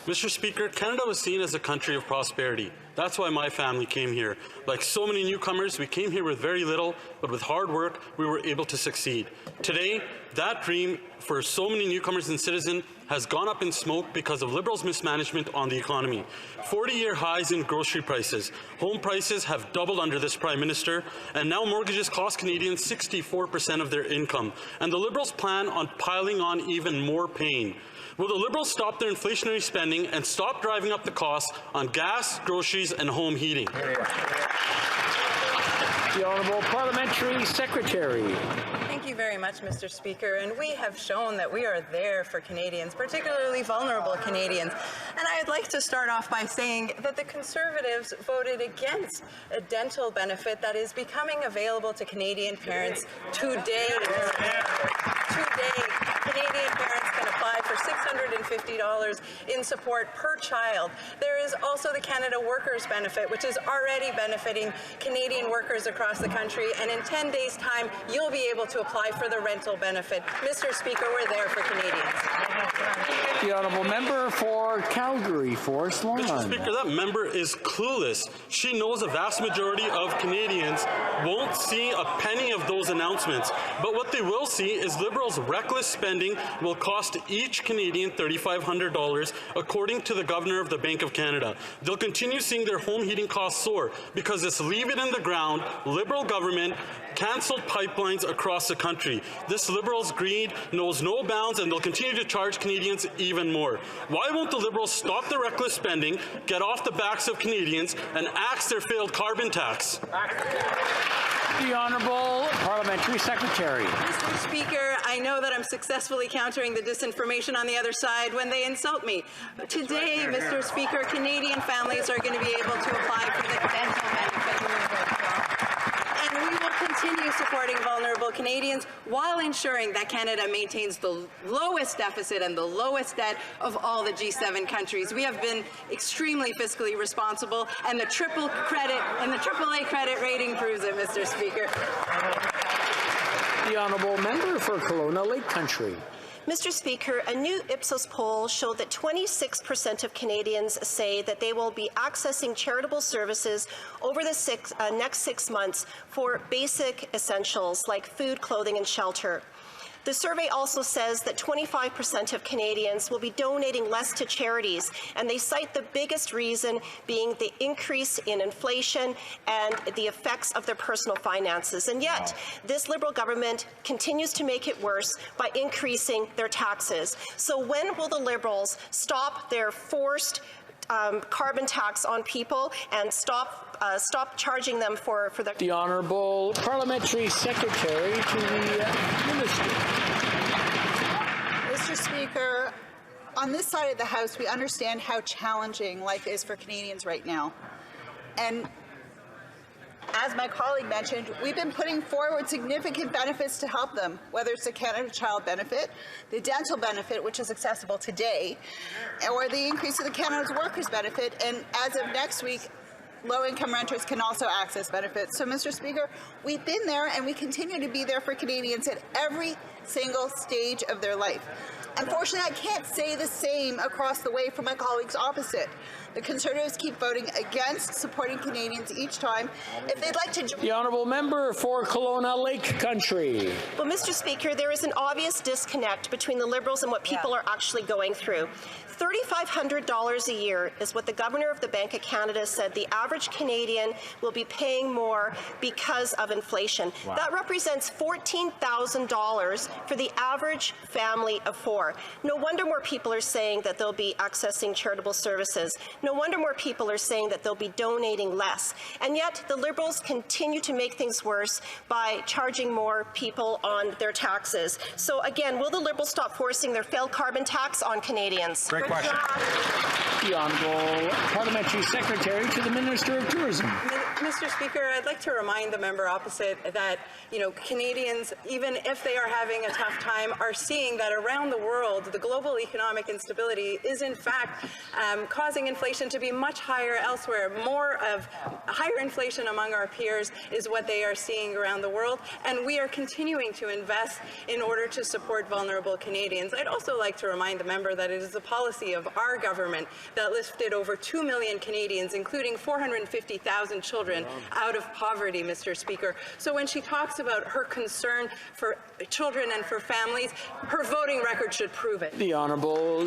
Mr. Speaker, Canada was seen as a country of prosperity. That's why my family came here. Like so many newcomers, we came here with very little, but with hard work, we were able to succeed. Today, that dream for so many newcomers and citizens has gone up in smoke because of Liberals' mismanagement on the economy. 40-year highs in grocery prices. Home prices have doubled under this Prime Minister, and now mortgages cost Canadians 64% of their income. And the Liberals plan on piling on even more pain. Will the Liberals stop their inflationary spending and stop driving up the costs on gas, groceries, and home heating? The Honourable Parliamentary Secretary. Thank you very much, Mr. Speaker. And we have shown that we are there for Canadians, particularly vulnerable Canadians. And I'd like to start off by saying that the Conservatives voted against a dental benefit that is becoming available to Canadian parents today. Today, Canadian parents can apply for $650 in support per child. There is also the Canada Workers Benefit, which is already benefiting Canadian workers across the country, and in 10 days' time, you'll be able to apply for the rental benefit. Mr. Speaker, we're there for Canadians. The Honourable Member for Calgary, Forest Lawn. Mr. Speaker, that member is clueless. She knows a vast majority of Canadians won't see a penny of those announcements, but what they will see is Liberals' reckless spending will cost each Canadian $3,500, according to the Governor of the Bank of Canada. They'll continue seeing their home heating costs soar because this leave it in the ground Liberal government cancelled pipelines across the country. This Liberals' greed knows no bounds, and they'll continue to charge Canadians even more. Why won't the Liberals stop their reckless spending, get off the backs of Canadians, and axe their failed carbon tax? The Honourable Parliamentary Secretary. Mr. Speaker, I know that I'm successfully countering the disinformation on the other side when they insult me. Today, Mr. Speaker, Canadian families are going to be able to apply for the dental benefit. And we will continue supporting vulnerable Canadians while ensuring that Canada maintains the lowest deficit and the lowest debt of all the G7 countries. We have been extremely fiscally responsible, and the AAA credit rating proves it, Mr. Speaker. The Honourable Member for Kelowna Lake Country. Mr. Speaker, a new Ipsos poll showed that 26% of Canadians say that they will be accessing charitable services over the next 6 months for basic essentials like food, clothing, and shelter. The survey also says that 25% of Canadians will be donating less to charities, and they cite the biggest reason being the increase in inflation and the effects of their personal finances. And yet, this Liberal government continues to make it worse by increasing their taxes. So when will the Liberals stop their forced carbon tax on people and stop charging them for their... The Honourable Parliamentary Secretary to the Minister. Mr. Speaker, on this side of the House, we understand how challenging life is for Canadians right now. And as my colleague mentioned, we've been putting forward significant benefits to help them, whether it's the Canada Child Benefit, the dental benefit, which is accessible today, or the increase of the Canada Workers Benefit. And as of next week, low-income renters can also access benefits. So, Mr. Speaker, we've been there and we continue to be there for Canadians at every single stage of their life. Unfortunately, I can't say the same across the way for my colleagues opposite. The Conservatives keep voting against supporting Canadians each time. If they'd like to... The Honourable Member for Kelowna Lake Country. Well, Mr. Speaker, there is an obvious disconnect between the Liberals and what people are actually going through. $3,500 a year is what the Governor of the Bank of Canada said the average Canadian will be paying more because of inflation. Wow. That represents $14,000 for the average family of four. No wonder more people are saying that they'll be accessing charitable services. No wonder more people are saying that they'll be donating less. And yet the Liberals continue to make things worse by charging more people on their taxes. So again, will the Liberals stop forcing their failed carbon tax on Canadians? Great question. The Honourable Parliamentary Secretary to the Minister of Tourism. Mr. Speaker, I'd like to remind the member opposite that, Canadians, even if they are having a tough time, are seeing that around the world, the global economic instability is in fact causing inflation to be much higher elsewhere. More of higher inflation among our peers is what they are seeing around the world, and we are continuing to invest in order to support vulnerable Canadians. I'd also like to remind the member that it is the policy of our government that lifted over 2 million Canadians, including 450,000 children, out of poverty, Mr. Speaker. So when she talks about her concern for children and for families, her voting record should prove it. The Honourable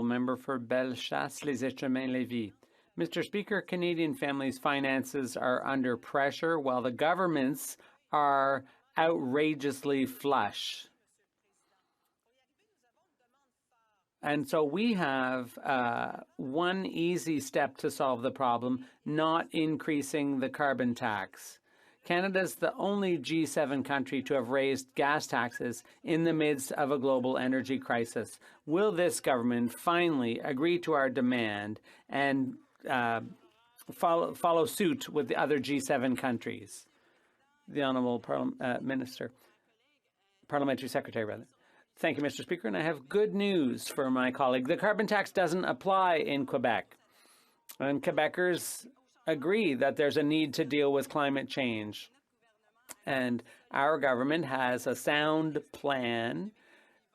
Member for Bellechasse-les-Échemins-Lévis. Mr. Speaker, Canadian families' finances are under pressure while the governments are outrageously flush. And so we have one easy step to solve the problem, not increasing the carbon tax. Canada's the only G7 country to have raised gas taxes in the midst of a global energy crisis. Will this government finally agree to our demand and follow suit with the other G7 countries? The Honourable Parliamentary Secretary, rather. Thank you, Mr. Speaker, and I have good news for my colleague. The carbon tax doesn't apply in Quebec, and Quebecers agree that there's a need to deal with climate change. And our government has a sound plan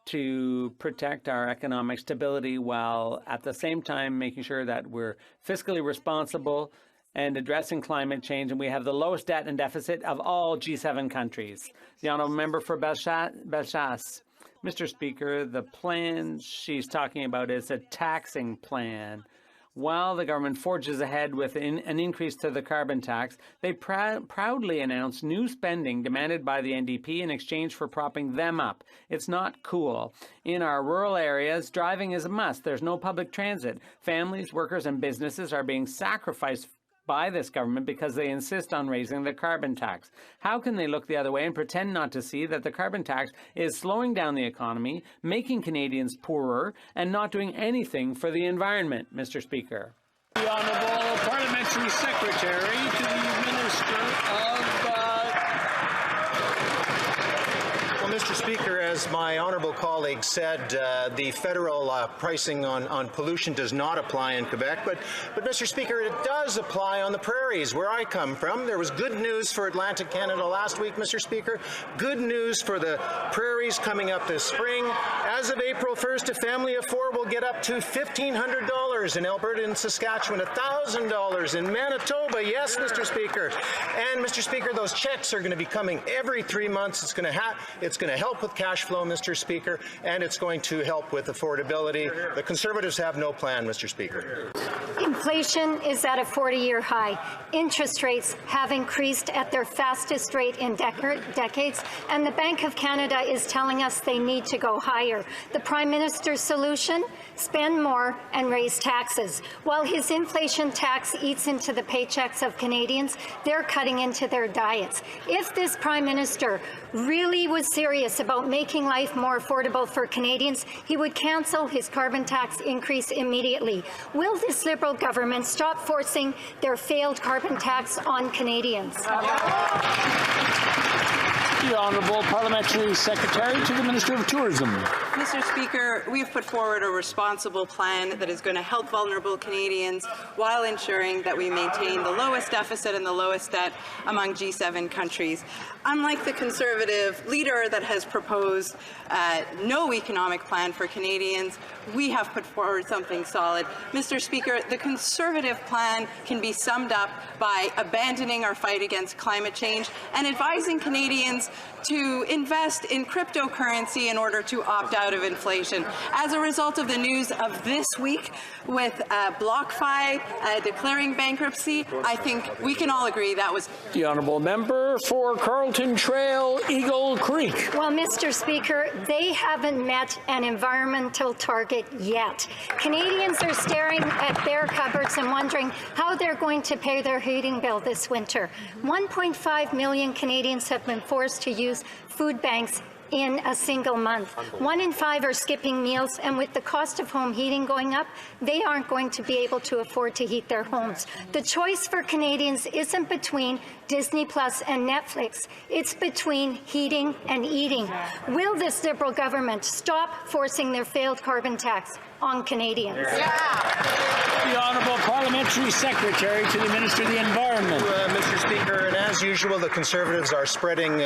to protect our economic stability while at the same time making sure that we're fiscally responsible and addressing climate change, and we have the lowest debt and deficit of all G7 countries. The Honourable Member for Bellechasse. Mr. Speaker, the plan she's talking about is a taxing plan. While the government forges ahead with an increase to the carbon tax, they proudly announce new spending demanded by the NDP in exchange for propping them up. It's not cool. In our rural areas, driving is a must. There's no public transit. Families, workers, and businesses are being sacrificed by this government because they insist on raising the carbon tax. How can they look the other way and pretend not to see that the carbon tax is slowing down the economy, making Canadians poorer, and not doing anything for the environment, Mr. Speaker? The Honourable Parliamentary Secretary to the Minister of Mr. Speaker, as my honourable colleague said, the federal pricing on pollution does not apply in Quebec, but Mr. Speaker, it does apply on the prairies where I come from. There was good news for Atlantic Canada last week, Mr. Speaker. Good news for the prairies coming up this spring. As of April 1st, a family of 4 will get up to $1,500 in Alberta and Saskatchewan, $1,000 in Manitoba. Yes, Mr. Speaker. And Mr. Speaker, those checks are going to be coming every 3 months. It's going to help with cash flow, Mr. Speaker, and it's going to help with affordability. The Conservatives have no plan, Mr. Speaker. Inflation is at a 40-year high. Interest rates have increased at their fastest rate in decades, and the Bank of Canada is telling us they need to go higher. The Prime Minister's solution? Spend more and raise taxes. While his inflation tax eats into the paychecks of Canadians, they're cutting into their diets. If this Prime Minister really was serious about making life more affordable for Canadians, he would cancel his carbon tax increase immediately. Will this Liberal government stop forcing their failed carbon tax on Canadians? the Honourable Parliamentary Secretary to the Minister of Tourism. Mr. Speaker, we've put forward a responsible plan that is going to help vulnerable Canadians while ensuring that we maintain the lowest deficit and the lowest debt among G7 countries. Unlike the Conservative leader that has proposed no economic plan for Canadians, we have put forward something solid. Mr. Speaker, the Conservative plan can be summed up by abandoning our fight against climate change and advising Canadians to invest in cryptocurrency in order to opt out of inflation. As a result of the news of this week with BlockFi declaring bankruptcy, I think we can all agree that was... The Honourable Member for Carlton Trail, Eagle Creek. Well, Mr. Speaker, they haven't met an environmental target yet. Canadians are staring at their cupboards and wondering how they're going to pay their heating bill this winter. 1.5 million Canadians have been forced to use food banks in a single month. 1 in 5 are skipping meals, and with the cost of home heating going up, they aren't going to be able to afford to heat their homes. The choice for Canadians isn't between Disney Plus and Netflix. It's between heating and eating. Will this Liberal government stop forcing their failed carbon tax on Canadians? The Honourable Parliamentary Secretary to the Minister of the Environment. Mr. Speaker, and as usual, the Conservatives are spreading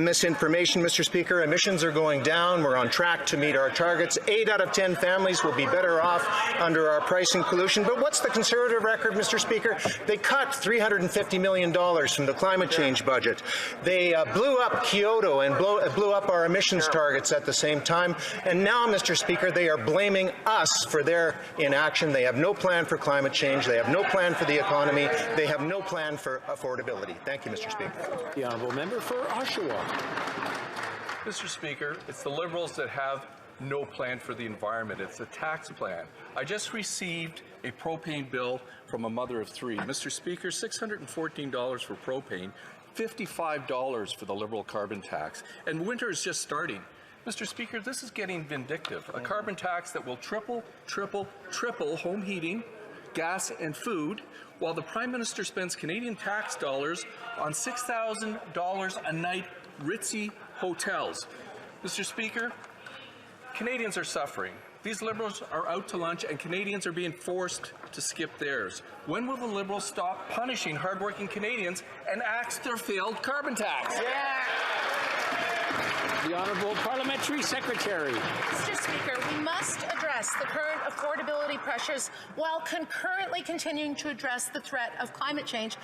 misinformation, Mr. Speaker. Emissions are going down. We're on track to meet our targets. 8 out of 10 families will be better off under our pricing pollution. But what's the Conservative record, Mr. Speaker? They cut $350 million from the climate change budget. They blew up Kyoto and blew up our emissions targets at the same time. And now, Mr. Speaker, they are blaming us for their inaction. They have no plan for climate change. They have no plan for the economy. They have no plan for affordability. Thank you, Mr. Speaker. The Honourable Member for Oshawa. Mr. Speaker, it's the Liberals that have no plan for the environment. It's a tax plan. I just received a propane bill from a mother of 3. Mr. Speaker, $614 for propane, $55 for the Liberal carbon tax, and winter is just starting. Mr. Speaker, this is getting vindictive. A carbon tax that will triple home heating, gas and food, while the Prime Minister spends Canadian tax dollars on $6,000 a night ritzy hotels. Mr. Speaker, Canadians are suffering. These Liberals are out to lunch and Canadians are being forced to skip theirs. When will the Liberals stop punishing hardworking Canadians and axe their failed carbon tax? The Honourable Parliamentary Secretary. Mr. Speaker, we must address the current affordability pressures while concurrently continuing to address the threat of climate change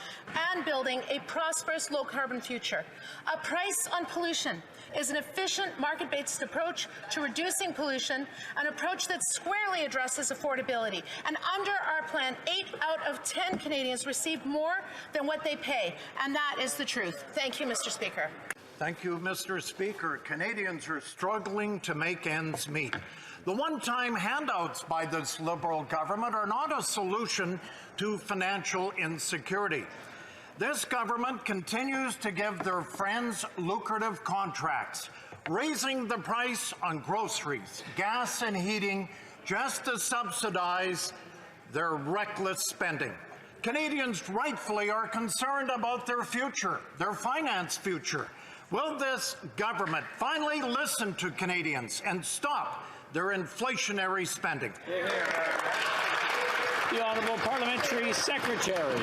and building a prosperous low-carbon future. A price on pollution is an efficient market-based approach to reducing pollution, an approach that squarely addresses affordability. And under our plan, 8 out of 10 Canadians receive more than what they pay, and that is the truth. Thank you, Mr. Speaker. Thank you, Mr. Speaker. Canadians are struggling to make ends meet. The one-time handouts by this Liberal government are not a solution to financial insecurity. This government continues to give their friends lucrative contracts, raising the price on groceries, gas and heating just to subsidize their reckless spending. Canadians rightfully are concerned about their future, their finance future. Will this government finally listen to Canadians and stop their inflationary spending? The Honourable Parliamentary Secretary.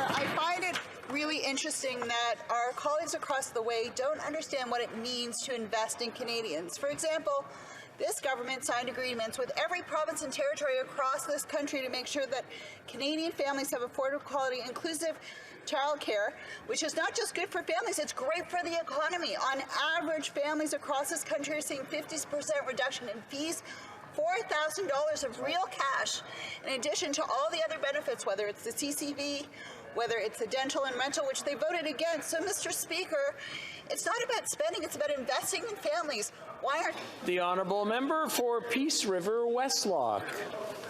I find it really interesting that our colleagues across the way don't understand what it means to invest in Canadians. For example, this government signed agreements with every province and territory across this country to make sure that Canadian families have affordable, quality, inclusive childcare, which is not just good for families, it's great for the economy. On average, families across this country are seeing 50% reduction in fees, $4,000 of real cash, in addition to all the other benefits, whether it's the CCV, whether it's the dental and rental, which they voted against. So, Mr. Speaker, it's not about spending, it's about investing in families. Why aren't... The Honourable Member for Peace River Westlock.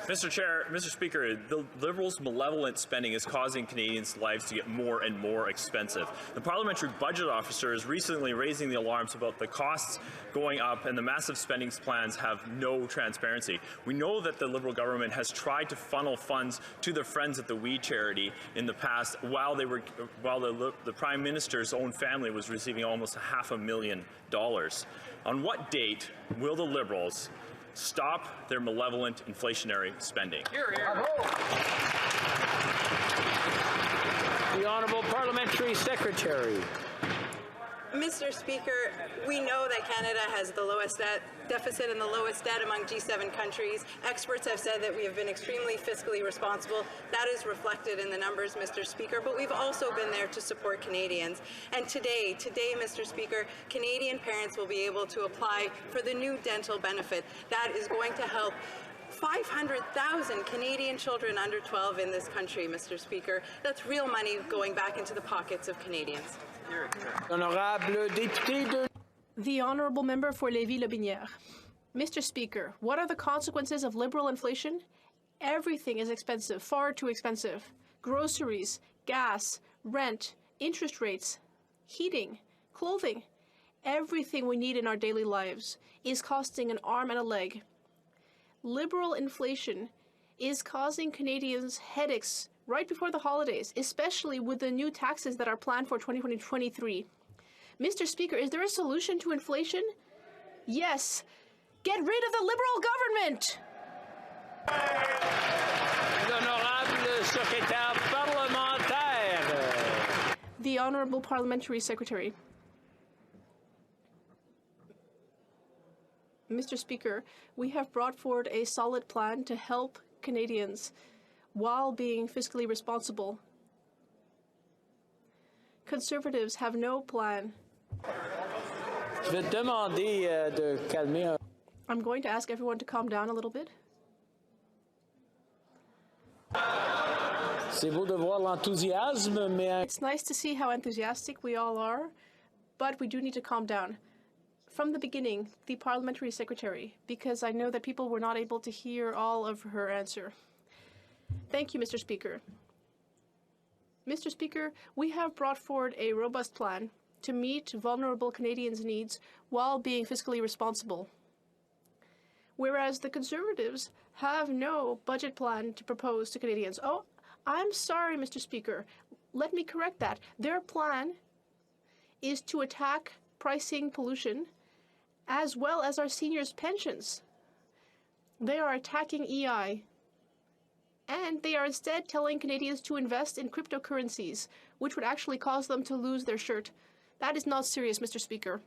Mr. Speaker, the Liberals' malevolent spending is causing Canadians' lives to get more and more expensive. The Parliamentary Budget Officer is recently raising the alarms about the costs going up and the massive spending plans have no transparency. We know that the Liberal government has tried to funnel funds to the Friends at the We charity in the past while the Prime Minister's own family was receiving almost $500,000. On what date will the Liberals stop their malevolent inflationary spending? Hear, hear. The Honourable Parliamentary Secretary. Mr. Speaker, we know that Canada has the lowest deficit and the lowest debt among G7 countries. Experts have said that we have been extremely fiscally responsible. That is reflected in the numbers, Mr. Speaker, but we've also been there to support Canadians. And today, Mr. Speaker, Canadian parents will be able to apply for the new dental benefit. That is going to help 500,000 Canadian children under 12 in this country, Mr. Speaker. That's real money going back into the pockets of Canadians. The Honourable Member for Lévis-Lobinière. Mr. Speaker, what are the consequences of Liberal inflation? Everything is expensive, far too expensive. Groceries, gas, rent, interest rates, heating, clothing, everything we need in our daily lives is costing an arm and a leg. Liberal inflation is causing Canadians headaches right before the holidays, especially with the new taxes that are planned for 2023. Mr. Speaker, is there a solution to inflation? Yes. Get rid of the Liberal government! The Honourable Parliamentary Secretary. Mr. Speaker, we have brought forward a solid plan to help Canadians while being fiscally responsible. Conservatives have no plan. I'm going to ask everyone to calm down a little bit. It's nice to see how enthusiastic we all are, but we do need to calm down. From the beginning, the Parliamentary Secretary, because I know that people were not able to hear all of her answer. Thank you, Mr. Speaker. Mr. Speaker, we have brought forward a robust plan to meet vulnerable Canadians' needs while being fiscally responsible. Whereas the Conservatives have no budget plan to propose to Canadians. Oh, I'm sorry, Mr. Speaker. Let me correct that. Their plan is to attack pricing pollution as well as our seniors' pensions. They are attacking EI, and they are instead telling Canadians to invest in cryptocurrencies, which would actually cause them to lose their shirt. That is not serious, Mr. Speaker.